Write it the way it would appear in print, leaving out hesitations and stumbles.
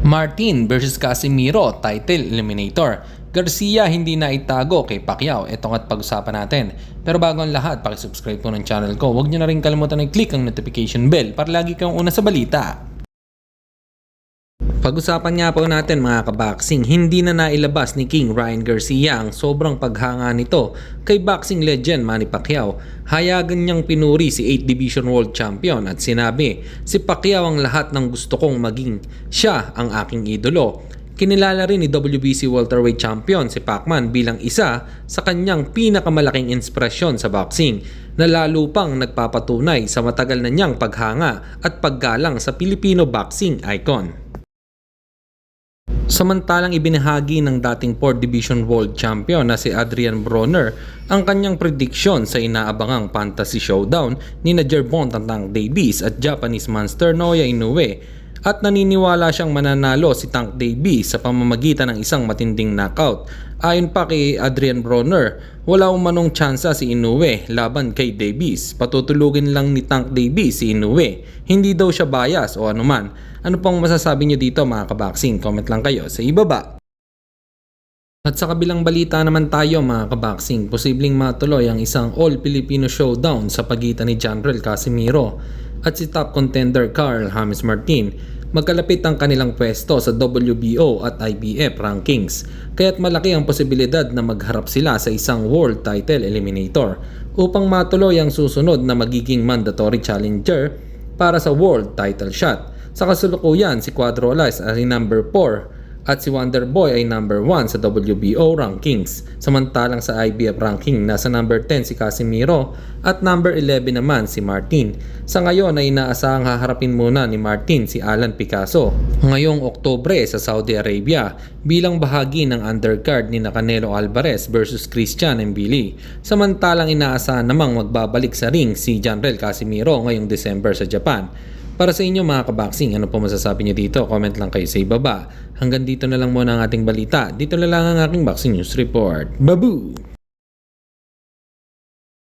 Martin versus Casimiro, title eliminator. Garcia hindi na itago kay Pacquiao. Ito nga't pag-usapan natin. Pero bago ang lahat, pakisubscribe po ng channel ko. Huwag niyo na rin kalimutan i-click ang notification bell para lagi kang una sa balita. Pag-usapan nga po natin mga kaboxing, hindi na nailabas ni King Ryan Garcia ang sobrang paghanga nito kay boxing legend Manny Pacquiao. Hayagan niyang pinuri si 8th Division World Champion at sinabi, si Pacquiao ang lahat ng gusto kong maging, siya ang aking idolo. Kinilala rin ni WBC welterweight champion si Pacman bilang isa sa kanyang pinakamalaking inspirasyon sa boxing na lalo pang nagpapatunay sa matagal na niyang paghanga at paggalang sa Filipino boxing icon. Samantalang ibinahagi ng dating 4th Division World Champion na si Adrian Broner ang kanyang prediction sa inaabangang fantasy showdown ni Gervonta Tank Davis at Japanese monster Naoya Inoue, at naniniwala siyang mananalo si Tank Davis sa pamamagitan ng isang matinding knockout. Ayon pa kay Adrian Broner, wala umanong tsansa si Inoue laban kay Davis. Patutulugin lang ni Tank Davis si Inoue. Hindi daw siya bias o anuman. Ano pang masasabi niyo dito mga kaboxing? Comment lang kayo sa ibaba. At sa kabilang balita naman tayo mga kaboxing, posibleng matuloy ang isang all-Filipino showdown sa pagitan ni Janrel Casimiro at si top contender Carl James Martin. Magkalapit ang kanilang pwesto sa WBO at IBF rankings, kaya't malaki ang posibilidad na magharap sila sa isang world title eliminator upang matuloy ang susunod na magiging mandatory challenger para sa world title shot. Sa kasalukuyan, si Cuadro Alas ay number 4 at si Wonderboy ay number 1 sa WBO rankings. Samantalang sa IBF ranking, nasa number 10 si Casimiro at number 11 naman si Martin. Sa ngayon ay inaasahang haharapin muna ni Martin si Alan Picasso ngayong Oktubre sa Saudi Arabia bilang bahagi ng undercard ni Canelo Alvarez versus Christian Mbili. Samantalang inaasahan namang magbabalik sa ring si Janrel Casimiro ngayong December sa Japan. Para sa inyo mga kaboxing, ano po masasabi niyo dito? Comment lang kayo sa ibaba. Hanggang dito na lang muna ang ating balita. Dito na lang ang aking Boxing News Report. Babu!